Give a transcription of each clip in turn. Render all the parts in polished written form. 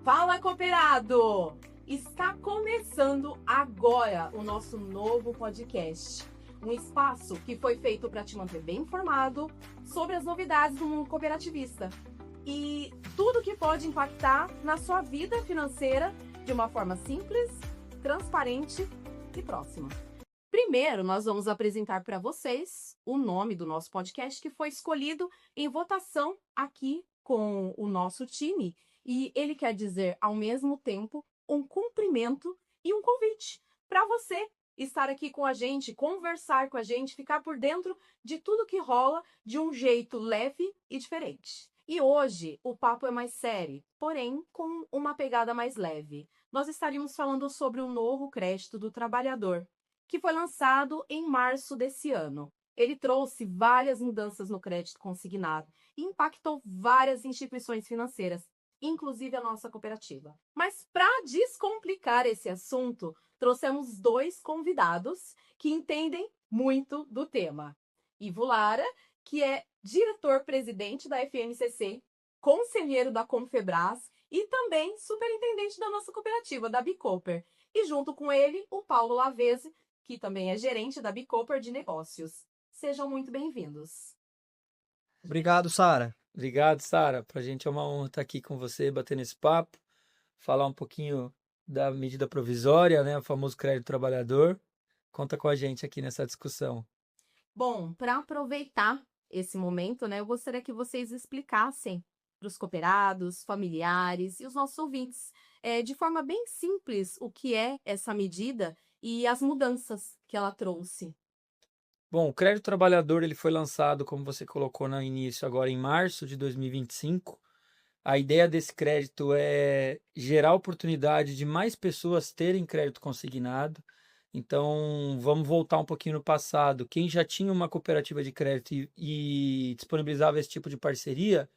Fala, cooperado! Está começando agora o nosso novo podcast. Um espaço que foi feito para te manter bem informado sobre as novidades do mundo cooperativista e tudo que pode impactar na sua vida financeira de uma forma simples, transparente e próxima. Primeiro, nós vamos apresentar para vocês o nome do nosso podcast que foi escolhido em votação aqui com o nosso time. E ele quer dizer, ao mesmo tempo, um cumprimento e um convite para você estar aqui com a gente, conversar com a gente, ficar por dentro de tudo que rola de um jeito leve e diferente. E hoje o papo é mais sério, porém com uma pegada mais leve. Nós estaríamos falando sobre o novo crédito do trabalhador, que foi lançado em março desse ano. Ele trouxe várias mudanças no crédito consignado e impactou várias instituições financeiras, inclusive a nossa cooperativa. Mas para descomplicar esse assunto, trouxemos dois convidados que entendem muito do tema. Ivo Lara, que é diretor-presidente da FNCC, conselheiro da Confebras e também superintendente da nossa cooperativa, da Bicooper. E junto com ele, o Paulo Lavese, que também é gerente da Bicooper de negócios. Sejam muito bem-vindos. Obrigado, Sara. Obrigado, Sara. Para a gente é uma honra estar aqui com você, batendo esse papo, falar um pouquinho da medida provisória, né, o famoso crédito trabalhador. Conta com a gente aqui nessa discussão. Bom, para aproveitar esse momento, né, eu gostaria que vocês explicassem para os cooperados, familiares e os nossos ouvintes, de forma bem simples, o que é essa medida e as mudanças que ela trouxe. Bom, o crédito trabalhador ele foi lançado, como você colocou no início, agora em março de 2025. A ideia desse crédito é gerar oportunidade de mais pessoas terem crédito consignado. Então, vamos voltar um pouquinho no passado. Quem já tinha uma cooperativa de crédito e disponibilizava esse tipo de parceria,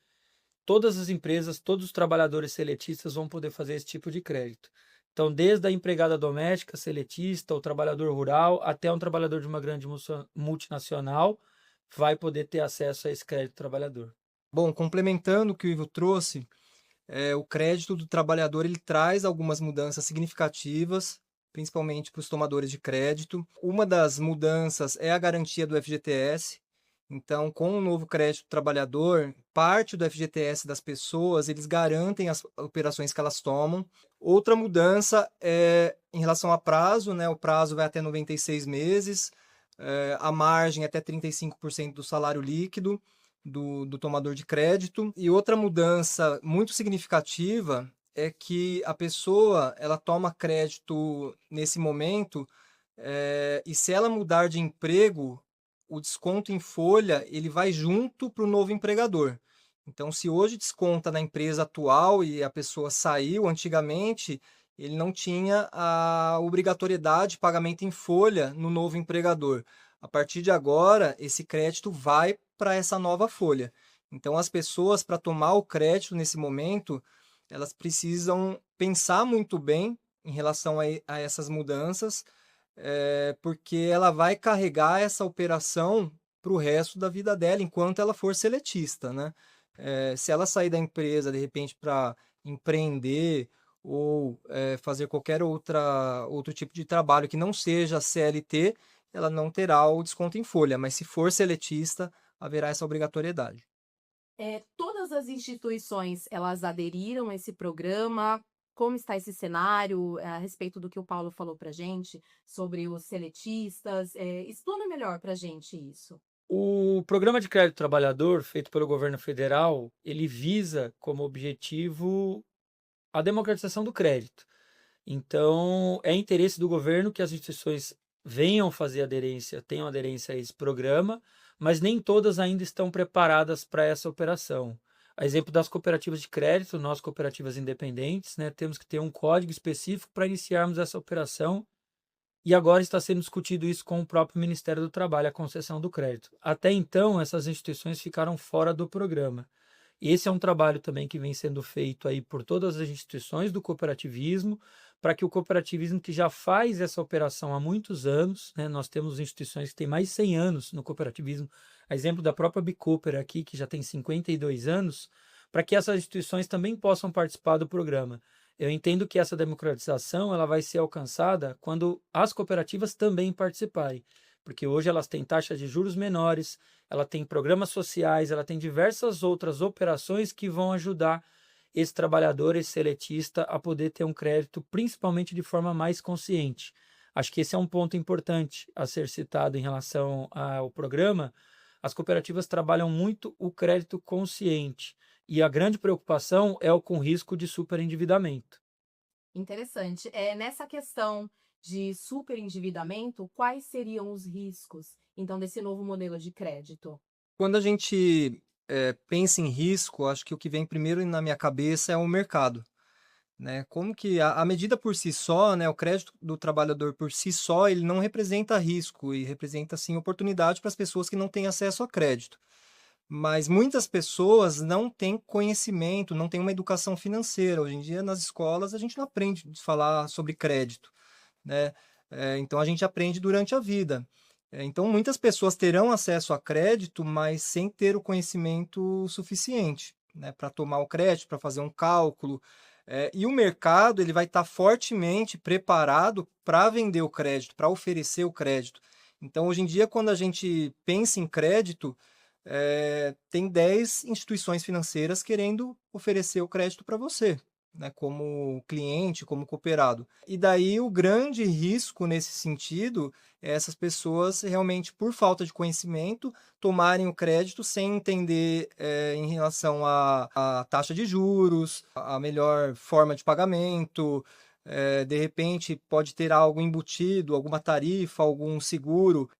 todas as empresas, todos os trabalhadores seletistas vão poder fazer esse tipo de crédito. Então, desde a empregada doméstica, seletista, o trabalhador rural, até um trabalhador de uma grande multinacional, vai poder ter acesso a esse crédito trabalhador. Bom, complementando o que o Ivo trouxe, o crédito do trabalhador ele traz algumas mudanças significativas, principalmente para os tomadores de crédito. Uma das mudanças é a garantia do FGTS. Então, com o novo crédito do trabalhador, parte do FGTS das pessoas, eles garantem as operações que elas tomam. Outra mudança é em relação a prazo, né? O prazo vai até 96 meses, a margem até 35% do salário líquido do tomador de crédito. E outra mudança muito significativa é que a pessoa ela toma crédito nesse momento, e se ela mudar de emprego, o desconto em folha ele vai junto para o novo empregador. Então, se hoje desconta na empresa atual e a pessoa saiu, antigamente ele não tinha a obrigatoriedade de pagamento em folha no novo empregador. A partir de agora, esse crédito vai para essa nova folha. Então, as pessoas, para tomar o crédito nesse momento, elas precisam pensar muito bem em relação a essas mudanças, porque ela vai carregar essa operação para o resto da vida dela, enquanto ela for seletista, né? Se ela sair da empresa, de repente, para empreender ou fazer qualquer outro tipo de trabalho que não seja CLT, ela não terá o desconto em folha, mas se for seletista, haverá essa obrigatoriedade. Todas as instituições, elas aderiram a esse programa? Como está esse cenário a respeito do que o Paulo falou para a gente sobre os seletistas? Explana melhor para a gente isso. O programa de crédito trabalhador, feito pelo governo federal, ele visa como objetivo a democratização do crédito. Então, é interesse do governo que as instituições venham fazer aderência, tenham aderência a esse programa, mas nem todas ainda estão preparadas para essa operação. A exemplo das cooperativas de crédito, nós cooperativas independentes, né, temos que ter um código específico para iniciarmos essa operação e agora está sendo discutido isso com o próprio Ministério do Trabalho, a concessão do crédito. Até então, essas instituições ficaram fora do programa. Esse é um trabalho também que vem sendo feito aí por todas as instituições do cooperativismo, para que o cooperativismo que já faz essa operação há muitos anos, né, nós temos instituições que têm mais de 100 anos no cooperativismo a exemplo da própria B. Cooper aqui, que já tem 52 anos, para que essas instituições também possam participar do programa. Eu entendo que essa democratização ela vai ser alcançada quando as cooperativas também participarem, porque hoje elas têm taxas de juros menores, ela tem programas sociais, ela tem diversas outras operações que vão ajudar esse trabalhador, esse seletista, a poder ter um crédito, principalmente de forma mais consciente. Acho que esse é um ponto importante a ser citado em relação ao programa. As cooperativas trabalham muito o crédito consciente e a grande preocupação é o com risco de superendividamento. Interessante. Nessa questão de superendividamento, quais seriam os riscos, então, desse novo modelo de crédito? Quando a gente pensa em risco, acho que o que vem primeiro na minha cabeça é o mercado, né? Como que a medida por si só, né, o crédito do trabalhador por si só, ele não representa risco e representa, sim, oportunidade para as pessoas que não têm acesso a crédito. Mas muitas pessoas não têm conhecimento, não têm uma educação financeira. Hoje em dia, nas escolas, a gente não aprende a falar sobre crédito, né? Então, a gente aprende durante a vida. Então, muitas pessoas terão acesso a crédito, mas sem ter o conhecimento suficiente, né, para tomar o crédito, para fazer um cálculo. E o mercado ele vai estar fortemente preparado para vender o crédito, para oferecer o crédito. Então, hoje em dia, quando a gente pensa em crédito, tem 10 instituições financeiras querendo oferecer o crédito para você, né, como cliente, como cooperado. E daí o grande risco nesse sentido é essas pessoas realmente, por falta de conhecimento, tomarem o crédito sem entender em relação à taxa de juros, a melhor forma de pagamento. De repente pode ter algo embutido, alguma tarifa, algum seguro,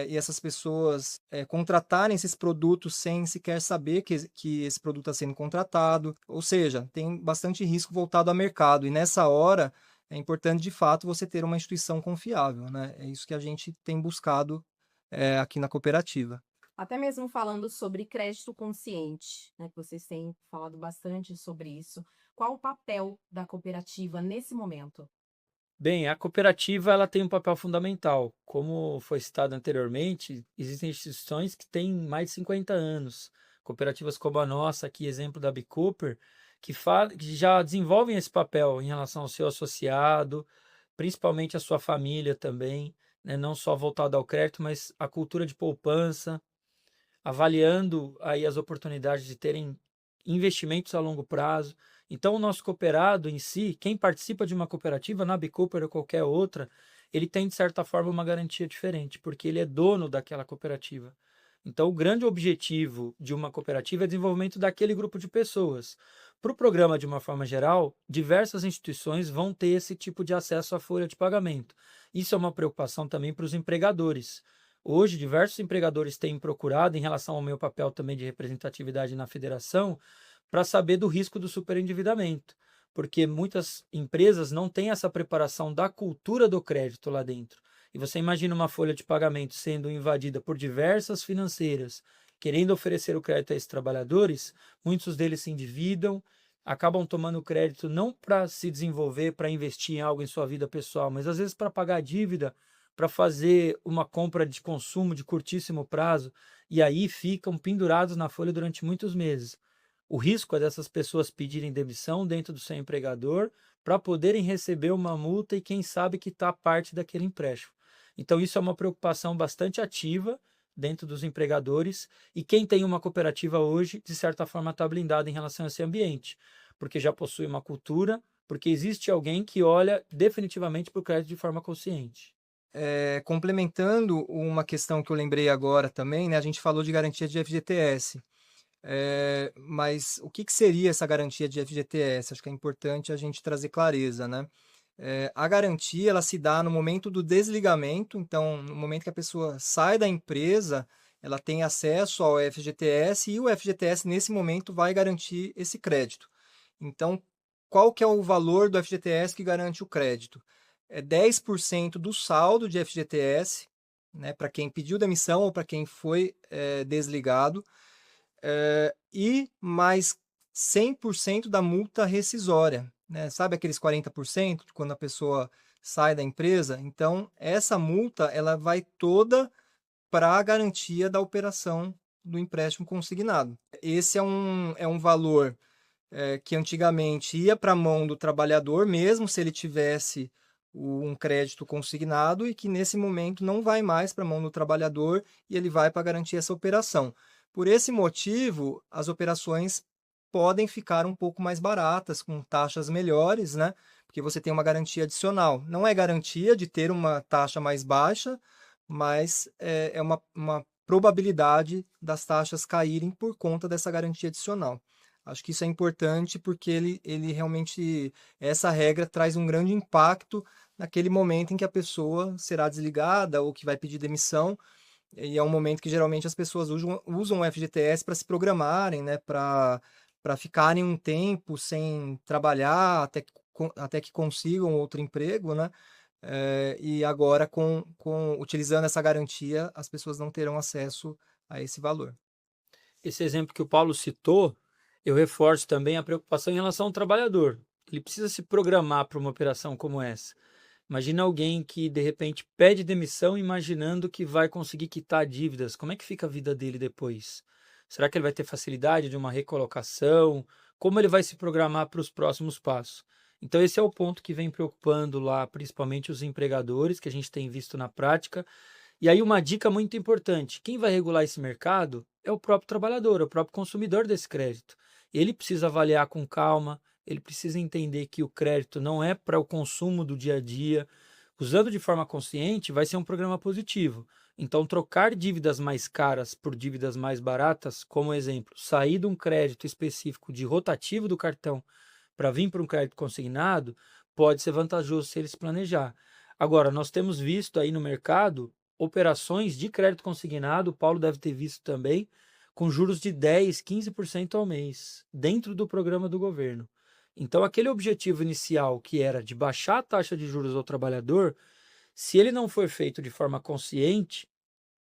e essas pessoas contratarem esses produtos sem sequer saber que esse produto está sendo contratado. Ou seja, tem bastante risco voltado ao mercado. E nessa hora é importante, de fato, você ter uma instituição confiável, né? É isso que a gente tem buscado aqui na cooperativa. Até mesmo falando sobre crédito consciente, né, que vocês têm falado bastante sobre isso. Qual o papel da cooperativa nesse momento? Bem, a cooperativa ela tem um papel fundamental. Como foi citado anteriormente, existem instituições que têm mais de 50 anos. Cooperativas como a nossa, aqui, exemplo da B. Cooper, que já desenvolvem esse papel em relação ao seu associado, principalmente a sua família também, né? Não só voltado ao crédito, mas a cultura de poupança, avaliando aí as oportunidades de terem investimentos a longo prazo. Então, o nosso cooperado em si, quem participa de uma cooperativa, na B. Cooper ou qualquer outra, ele tem, de certa forma, uma garantia diferente, porque ele é dono daquela cooperativa. Então, o grande objetivo de uma cooperativa é o desenvolvimento daquele grupo de pessoas. Para o programa, de uma forma geral, diversas instituições vão ter esse tipo de acesso à folha de pagamento. Isso é uma preocupação também para os empregadores. Hoje, diversos empregadores têm procurado, em relação ao meu papel também de representatividade na federação, para saber do risco do superendividamento, porque muitas empresas não têm essa preparação da cultura do crédito lá dentro. E você imagina uma folha de pagamento sendo invadida por diversas financeiras, querendo oferecer o crédito a esses trabalhadores, muitos deles se endividam, acabam tomando crédito não para se desenvolver, para investir em algo em sua vida pessoal, mas às vezes para pagar a dívida, para fazer uma compra de consumo de curtíssimo prazo, e aí ficam pendurados na folha durante muitos meses. O risco é dessas pessoas pedirem demissão dentro do seu empregador para poderem receber uma multa e quem sabe quitar parte daquele empréstimo. Então, isso é uma preocupação bastante ativa dentro dos empregadores e quem tem uma cooperativa hoje, de certa forma, está blindado em relação a esse ambiente, porque já possui uma cultura, porque existe alguém que olha definitivamente para o crédito de forma consciente. Complementando uma questão que eu lembrei agora também, né, a gente falou de garantia de FGTS. Mas o que seria essa garantia de FGTS? Acho que é importante a gente trazer clareza, né? A garantia ela se dá no momento do desligamento, então no momento que a pessoa sai da empresa, ela tem acesso ao FGTS e o FGTS nesse momento vai garantir esse crédito. Então, qual que é o valor do FGTS que garante o crédito? É 10% do saldo de FGTS, né, para quem pediu demissão ou para quem foi desligado, e mais 100% da multa rescisória, né? Sabe aqueles 40% de quando a pessoa sai da empresa? Então, essa multa ela vai toda para a garantia da operação do empréstimo consignado. Esse é um valor que antigamente ia para a mão do trabalhador, mesmo se ele tivesse um crédito consignado, e que nesse momento não vai mais para a mão do trabalhador e ele vai para garantir essa operação. Por esse motivo, as operações podem ficar um pouco mais baratas, com taxas melhores, né? Porque você tem uma garantia adicional. Não é garantia de ter uma taxa mais baixa, mas é uma probabilidade das taxas caírem por conta dessa garantia adicional. Acho que isso é importante porque ele realmente, essa regra traz um grande impacto naquele momento em que a pessoa será desligada ou que vai pedir demissão, e é um momento que geralmente as pessoas usam o FGTS para se programarem, né, para ficarem um tempo sem trabalhar até que consigam outro emprego, né? E agora, utilizando essa garantia, as pessoas não terão acesso a esse valor. Esse exemplo que o Paulo citou, eu reforço também a preocupação em relação ao trabalhador. Ele precisa se programar para uma operação como essa. Imagina alguém que, de repente, pede demissão imaginando que vai conseguir quitar dívidas. Como é que fica a vida dele depois? Será que ele vai ter facilidade de uma recolocação? Como ele vai se programar para os próximos passos? Então, esse é o ponto que vem preocupando lá, principalmente os empregadores, que a gente tem visto na prática. E aí, uma dica muito importante: quem vai regular esse mercado é o próprio trabalhador, é o próprio consumidor desse crédito. Ele precisa avaliar com calma, ele precisa entender que o crédito não é para o consumo do dia a dia. Usando de forma consciente, vai ser um programa positivo. Então, trocar dívidas mais caras por dívidas mais baratas, como exemplo, sair de um crédito específico de rotativo do cartão para vir para um crédito consignado, pode ser vantajoso se ele se planejar. Agora, nós temos visto aí no mercado operações de crédito consignado, o Paulo deve ter visto também, com juros de 10, 15% ao mês, dentro do programa do governo. Então, aquele objetivo inicial que era de baixar a taxa de juros ao trabalhador, se ele não for feito de forma consciente,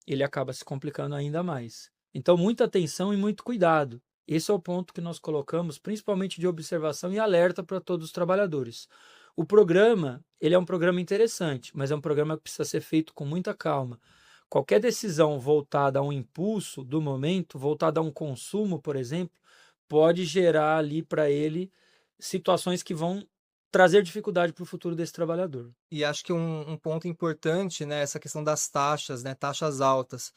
ele acaba se complicando ainda mais. Então, muita atenção e muito cuidado. Esse é o ponto que nós colocamos, principalmente de observação e alerta para todos os trabalhadores. O programa, ele é um programa interessante, mas é um programa que precisa ser feito com muita calma. Qualquer decisão voltada a um impulso do momento, voltada a um consumo, por exemplo, pode gerar ali para ele situações que vão trazer dificuldade para o futuro desse trabalhador. E acho que um ponto importante, né, essa questão das taxas, né, taxas altas.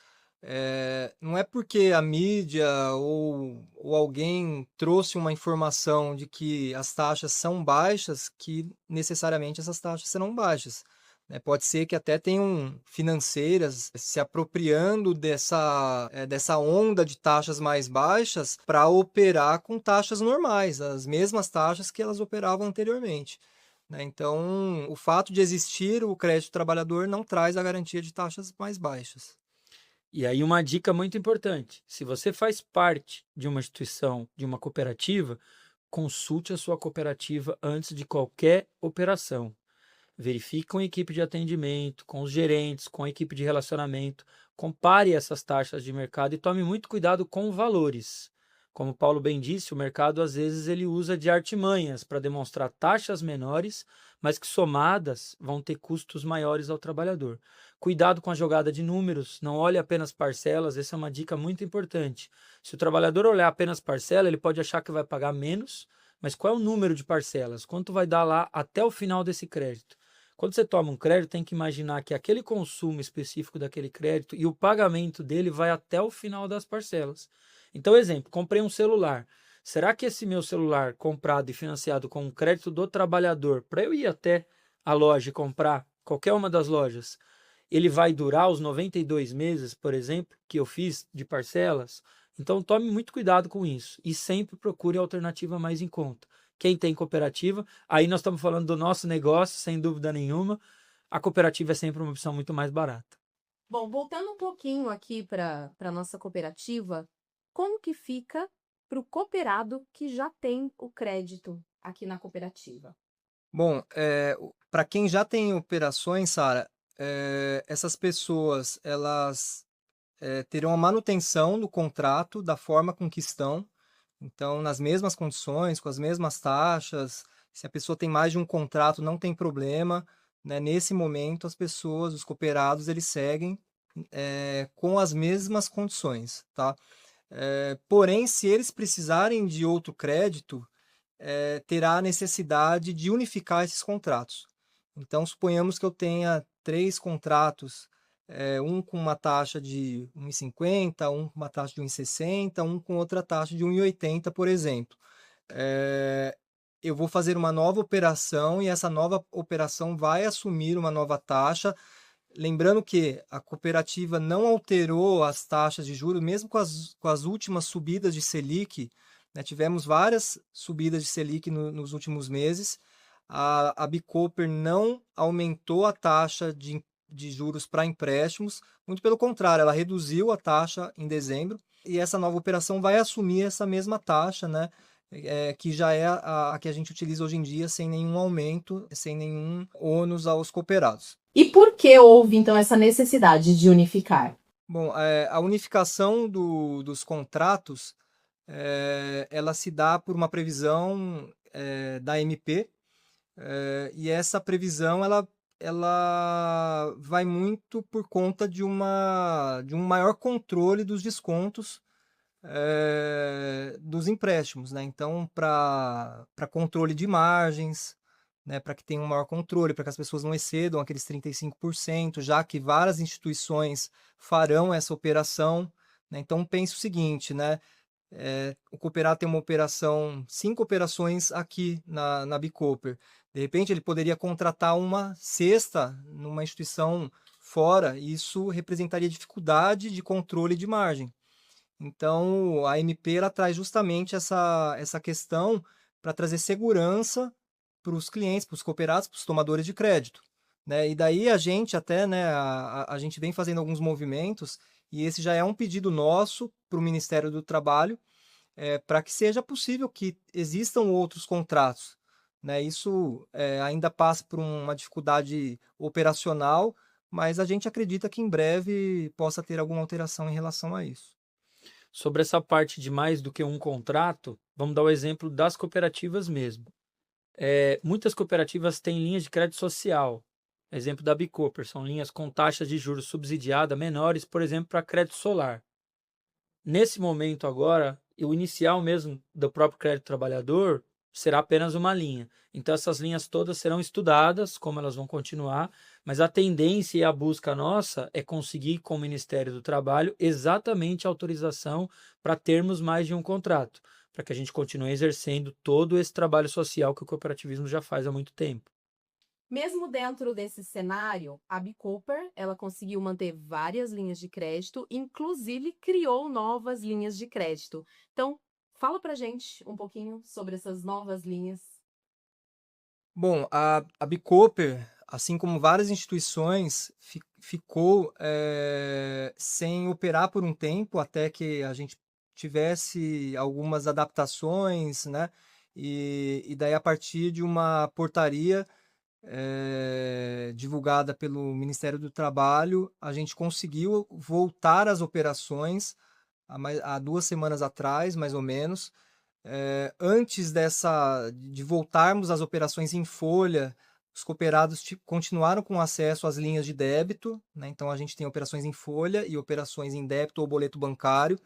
Não é porque a mídia ou alguém trouxe uma informação de que as taxas são baixas que necessariamente essas taxas serão baixas, né? Pode ser que até tenham financeiras se apropriando dessa onda de taxas mais baixas para operar com taxas normais, as mesmas taxas que elas operavam anteriormente, né? Então, o fato de existir o crédito trabalhador não traz a garantia de taxas mais baixas. E aí uma dica muito importante: se você faz parte de uma instituição, de uma cooperativa, consulte a sua cooperativa antes de qualquer operação. Verifique com a equipe de atendimento, com os gerentes, com a equipe de relacionamento, compare essas taxas de mercado e tome muito cuidado com valores. Como o Paulo bem disse, o mercado às vezes ele usa de artimanhas para demonstrar taxas menores, mas que somadas vão ter custos maiores ao trabalhador. Cuidado com a jogada de números, não olhe apenas parcelas, essa é uma dica muito importante. Se o trabalhador olhar apenas parcela, ele pode achar que vai pagar menos, mas qual é o número de parcelas? Quanto vai dar lá até o final desse crédito? Quando você toma um crédito, tem que imaginar que aquele consumo específico daquele crédito e o pagamento dele vai até o final das parcelas. Então, exemplo, comprei um celular. Será que esse meu celular comprado e financiado com um crédito do trabalhador, para eu ir até a loja e comprar, qualquer uma das lojas, ele vai durar os 92 meses, por exemplo, que eu fiz de parcelas? Então, tome muito cuidado com isso e sempre procure a alternativa mais em conta. Quem tem cooperativa, aí nós estamos falando do nosso negócio, sem dúvida nenhuma, a cooperativa é sempre uma opção muito mais barata. Bom, voltando um pouquinho aqui para a nossa cooperativa, como que fica para o cooperado que já tem o crédito aqui na cooperativa? Bom, para quem já tem operações, Sara, essas pessoas elas terão a manutenção do contrato da forma com que estão. Então, nas mesmas condições, com as mesmas taxas. Se a pessoa tem mais de um contrato, não tem problema, né? Nesse momento, as pessoas, os cooperados, eles seguem com as mesmas condições, tá? Porém, se eles precisarem de outro crédito, terá a necessidade de unificar esses contratos. Então, suponhamos que eu tenha 3 contratos, um com uma taxa de 1,50, um com uma taxa de 1,60, um com outra taxa de 1,80, por exemplo. Eu vou fazer uma nova operação e essa nova operação vai assumir uma nova taxa. Lembrando que a cooperativa não alterou as taxas de juros, mesmo com as últimas subidas de Selic, né? Tivemos várias subidas de Selic nos últimos meses. A Bicoper não aumentou a taxa de juros para empréstimos, muito pelo contrário, ela reduziu a taxa em dezembro e essa nova operação vai assumir essa mesma taxa, né? Que já é a que a gente utiliza hoje em dia, sem nenhum aumento, sem nenhum ônus aos cooperados. E por que houve, então, essa necessidade de unificar? Bom, a unificação dos contratos, ela se dá por uma previsão da MP, e essa previsão ela vai muito por conta de um maior controle dos descontos dos empréstimos, né? Então, para controle de margens, né, para que tenha um maior controle, para que as pessoas não excedam aqueles 35%, já que várias instituições farão essa operação, né? Então, pense o seguinte, né? O cooperado tem uma operação, 5 operações aqui na Bicoper. De repente, ele poderia contratar uma sexta numa instituição fora, e isso representaria dificuldade de controle de margem. Então, a MP ela traz justamente essa questão para trazer segurança para os clientes, para os cooperados, para os tomadores de crédito, né? E daí a gente até, né, a gente vem fazendo alguns movimentos, e esse já é um pedido nosso para o Ministério do Trabalho, para que seja possível que existam outros contratos, né? Isso ainda passa por uma dificuldade operacional, mas a gente acredita que em breve possa ter alguma alteração em relação a isso. Sobre essa parte de mais do que um contrato, vamos dar o exemplo das cooperativas mesmo. Muitas cooperativas têm linhas de crédito social. Exemplo da Bicoper, são linhas com taxas de juros subsidiada menores, por exemplo, para crédito solar. Nesse momento agora, o inicial mesmo do próprio crédito trabalhador será apenas uma linha. Então essas linhas todas serão estudadas, como elas vão continuar, mas a tendência e a busca nossa é conseguir com o Ministério do Trabalho exatamente a autorização para termos mais de um contrato, para que a gente continue exercendo todo esse trabalho social que o cooperativismo já faz há muito tempo. Mesmo dentro desse cenário, a Bicoper, ela conseguiu manter várias linhas de crédito, inclusive criou novas linhas de crédito. Então, fala pra gente um pouquinho sobre essas novas linhas. Bom, a Bicoper, assim como várias instituições, ficou sem operar por um tempo, até que a gente tivesse algumas adaptações, né? E daí, a partir de uma portaria divulgada pelo Ministério do Trabalho, a gente conseguiu voltar às operações há 2 semanas atrás, mais ou menos. Antes de voltarmos às operações em folha, os cooperados continuaram com acesso às linhas de débito, né? Então a gente tem operações em folha e operações em débito ou boleto bancário.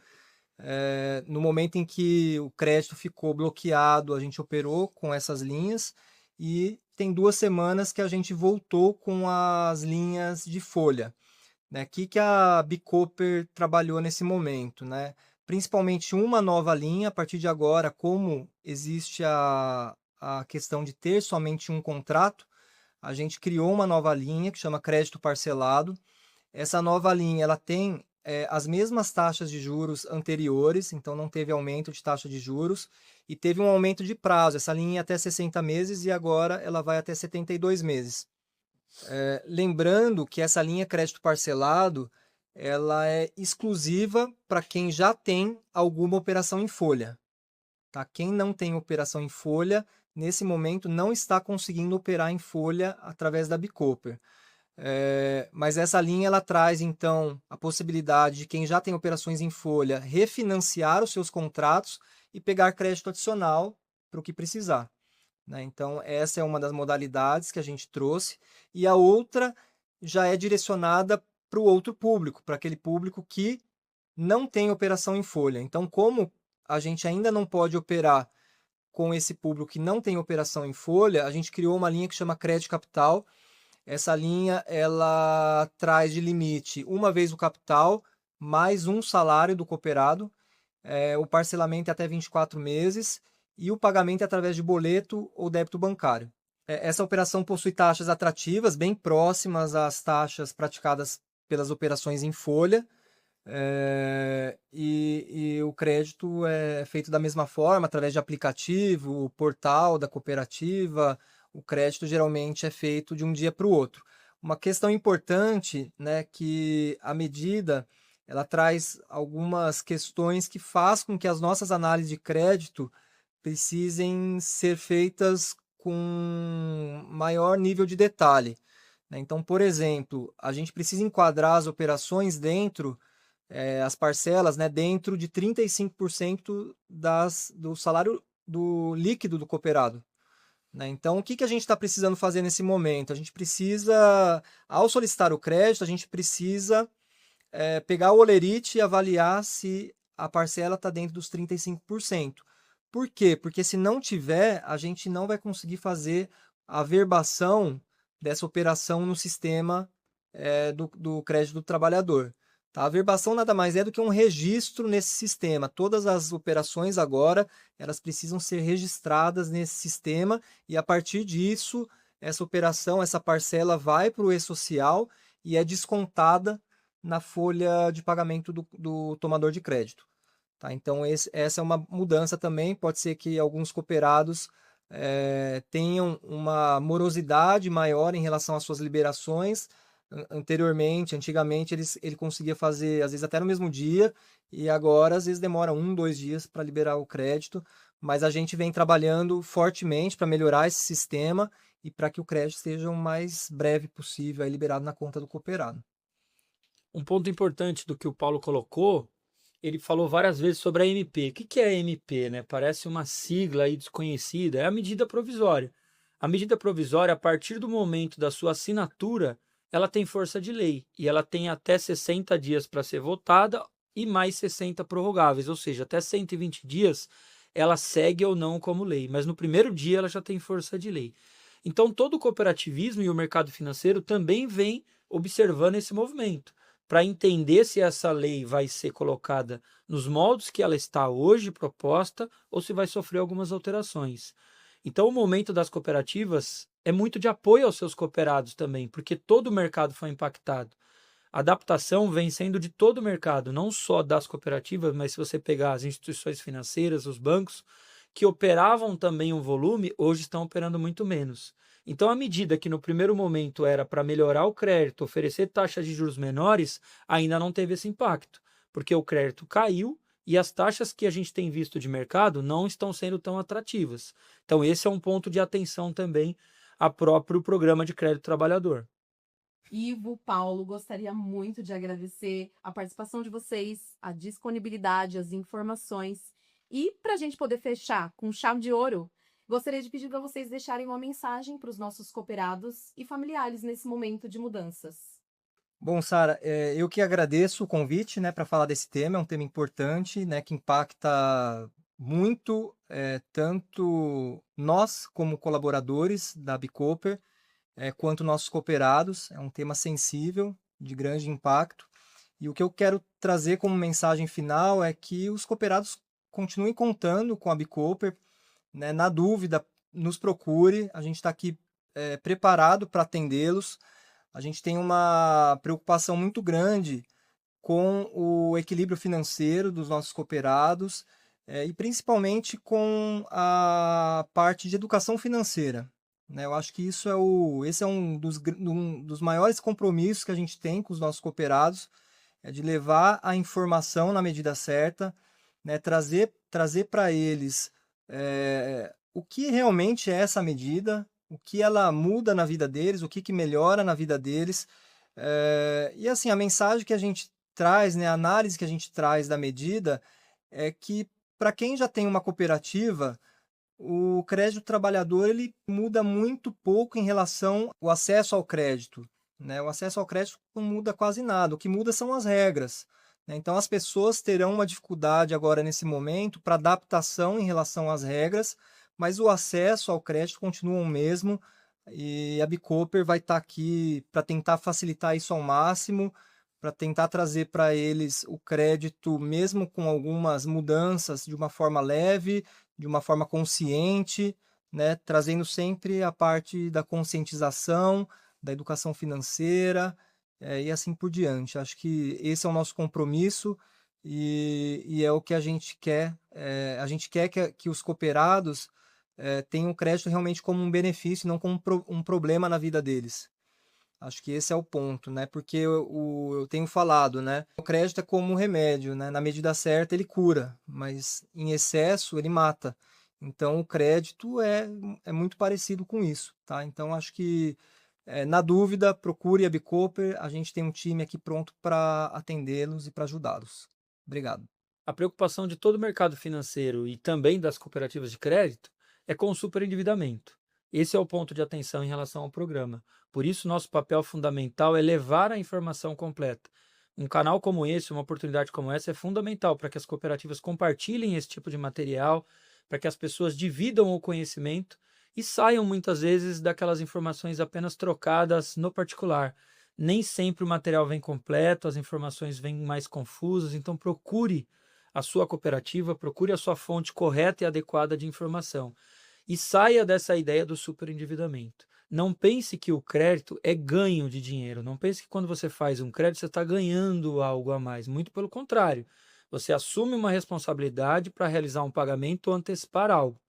No momento em que o crédito ficou bloqueado, a gente operou com essas linhas, e tem 2 semanas que a gente voltou com as linhas de folha, né? O que a Bicoper trabalhou nesse momento, né? Principalmente uma nova linha, a partir de agora, como existe a questão de ter somente um contrato, a gente criou uma nova linha que chama crédito parcelado. Essa nova linha ela tem as mesmas taxas de juros anteriores, então não teve aumento de taxa de juros, e teve um aumento de prazo. Essa linha ia até 60 meses e agora ela vai até 72 meses. Lembrando que essa linha crédito parcelado ela é exclusiva para quem já tem alguma operação em folha. Tá? Quem não tem operação em folha, nesse momento não está conseguindo operar em folha através da Bicoper. Mas essa linha ela traz então a possibilidade de quem já tem operações em folha refinanciar os seus contratos e pegar crédito adicional para o que precisar, né? Então essa é uma das modalidades que a gente trouxe, e a outra já é direcionada para o outro público, para aquele público que não tem operação em folha. Então, como a gente ainda não pode operar com esse público que não tem operação em folha, a gente criou uma linha que chama Crédito Capital. Essa linha, ela traz de limite uma vez o capital, mais um salário do cooperado, o parcelamento é até 24 meses e o pagamento é através de boleto ou débito bancário. Essa operação possui taxas atrativas, bem próximas às taxas praticadas pelas operações em folha, e o crédito é feito da mesma forma, através de aplicativo, portal da cooperativa. O crédito geralmente é feito de um dia para o outro. Uma questão importante, né, que a medida ela traz algumas questões que faz com que as nossas análises de crédito precisem ser feitas com maior nível de detalhe, né? Então, por exemplo, a gente precisa enquadrar as operações dentro, as parcelas, né, dentro de 35% do salário do líquido do cooperado, né? Então, o que a gente está precisando fazer nesse momento? A gente precisa, ao solicitar o crédito, a gente precisa pegar o holerite e avaliar se a parcela está dentro dos 35%. Por quê? Porque se não tiver, a gente não vai conseguir fazer a verbação dessa operação no sistema do crédito do trabalhador. Tá? A verbação nada mais é do que um registro nesse sistema. Todas as operações agora, elas precisam ser registradas nesse sistema e a partir disso, essa operação, essa parcela vai para o e-social e é descontada na folha de pagamento do tomador de crédito. Tá? Então, essa é uma mudança também. Pode ser que alguns cooperados tenham uma morosidade maior em relação às suas liberações. Antigamente, ele conseguia fazer, às vezes, até no mesmo dia, e agora, às vezes, demora 1, 2 dias para liberar o crédito, mas a gente vem trabalhando fortemente para melhorar esse sistema e para que o crédito seja o mais breve possível aí, liberado na conta do cooperado. Um ponto importante do que o Paulo colocou, ele falou várias vezes sobre a MP. O que é a MP, né? Parece uma sigla aí desconhecida. É a medida provisória. A medida provisória, a partir do momento da sua assinatura, ela tem força de lei e ela tem até 60 dias para ser votada e mais 60 prorrogáveis, ou seja, até 120 dias ela segue ou não como lei, mas no primeiro dia ela já tem força de lei. Então todo o cooperativismo e o mercado financeiro também vem observando esse movimento para entender se essa lei vai ser colocada nos moldes que ela está hoje proposta ou se vai sofrer algumas alterações. Então, o momento das cooperativas é muito de apoio aos seus cooperados também, porque todo o mercado foi impactado. A adaptação vem sendo de todo o mercado, não só das cooperativas, mas se você pegar as instituições financeiras, os bancos, que operavam também um volume, hoje estão operando muito menos. Então, a medida que no primeiro momento era para melhorar o crédito, oferecer taxas de juros menores, ainda não teve esse impacto, porque o crédito caiu e as taxas que a gente tem visto de mercado não estão sendo tão atrativas. Então, esse é um ponto de atenção também a próprio programa de crédito trabalhador. Ivo, Paulo, gostaria muito de agradecer a participação de vocês, a disponibilidade, as informações. E para a gente poder fechar com chave de ouro, gostaria de pedir para vocês deixarem uma mensagem para os nossos cooperados e familiares nesse momento de mudanças. Bom, Sara, eu que agradeço o convite, né, para falar desse tema. É um tema importante, né, que impacta muito tanto nós como colaboradores da Bicooper, quanto nossos cooperados. É um tema sensível, de grande impacto. E o que eu quero trazer como mensagem final é que os cooperados continuem contando com a Bicooper, né? Na dúvida, nos procure. A gente está aqui preparado para atendê-los. A gente tem uma preocupação muito grande com o equilíbrio financeiro dos nossos cooperados e principalmente com a parte de educação financeira, né? Eu acho que esse é um dos maiores compromissos que a gente tem com os nossos cooperados, é de levar a informação na medida certa, né? Trazer para eles o que realmente é essa medida, o que ela muda na vida deles, o que melhora na vida deles. E assim, a mensagem que a gente traz, né, a análise que a gente traz da medida é que para quem já tem uma cooperativa, o crédito trabalhador ele muda muito pouco em relação ao acesso ao crédito. né? O acesso ao crédito não muda quase nada, o que muda são as regras, né? Então as pessoas terão uma dificuldade agora nesse momento para adaptação em relação às regras, mas o acesso ao crédito continua o mesmo e a Bicoper vai estar aqui para tentar facilitar isso ao máximo, para tentar trazer para eles o crédito, mesmo com algumas mudanças, de uma forma leve, de uma forma consciente, né? Trazendo sempre a parte da conscientização, da educação financeira, e assim por diante. Acho que esse é o nosso compromisso e é o que a gente quer. A gente quer que os cooperados tenham o crédito realmente como um benefício, não como um problema na vida deles. Acho que esse é o ponto, né? Porque eu tenho falado, né? O crédito é como um remédio, né? Na medida certa ele cura, mas em excesso ele mata. Então o crédito é muito parecido com isso, tá? Então acho que, na dúvida, procure a Bicoper. A gente tem um time aqui pronto para atendê-los e para ajudá-los. Obrigado. A preocupação de todo o mercado financeiro e também das cooperativas de crédito é com o superendividamento. Esse é o ponto de atenção em relação ao programa. Por isso, nosso papel fundamental é levar a informação completa. Um canal como esse, uma oportunidade como essa, é fundamental para que as cooperativas compartilhem esse tipo de material, para que as pessoas dividam o conhecimento e saiam muitas vezes daquelas informações apenas trocadas no particular. Nem sempre o material vem completo, as informações vêm mais confusas, então procure a sua cooperativa, procure a sua fonte correta e adequada de informação. E saia dessa ideia do superendividamento. Não pense que o crédito é ganho de dinheiro. Não pense que quando você faz um crédito, você está ganhando algo a mais. Muito pelo contrário. Você assume uma responsabilidade para realizar um pagamento ou antecipar algo.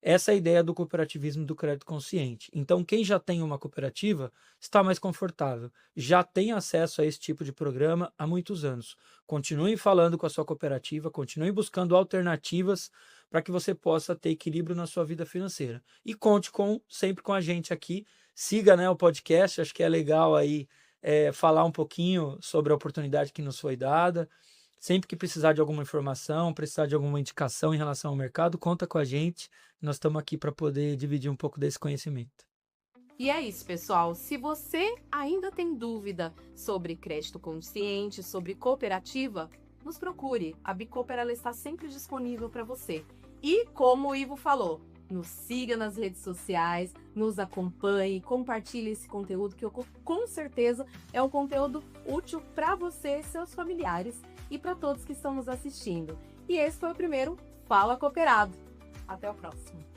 Essa é a ideia do cooperativismo do crédito consciente. Então, quem já tem uma cooperativa está mais confortável, já tem acesso a esse tipo de programa há muitos anos. Continue falando com a sua cooperativa, continue buscando alternativas para que você possa ter equilíbrio na sua vida financeira. E conte sempre com a gente aqui. Siga, né, o podcast, acho que é legal aí falar um pouquinho sobre a oportunidade que nos foi dada. Sempre que precisar de alguma informação, precisar de alguma indicação em relação ao mercado, conta com a gente. Nós estamos aqui para poder dividir um pouco desse conhecimento. E é isso, pessoal. Se você ainda tem dúvida sobre crédito consciente, sobre cooperativa, nos procure. A Bicoper, ela está sempre disponível para você. E como o Ivo falou, nos siga nas redes sociais, nos acompanhe, compartilhe esse conteúdo que com certeza é um conteúdo útil para você e seus familiares e para todos que estão nos assistindo. E esse foi o primeiro Fala Cooperado. Até o próximo.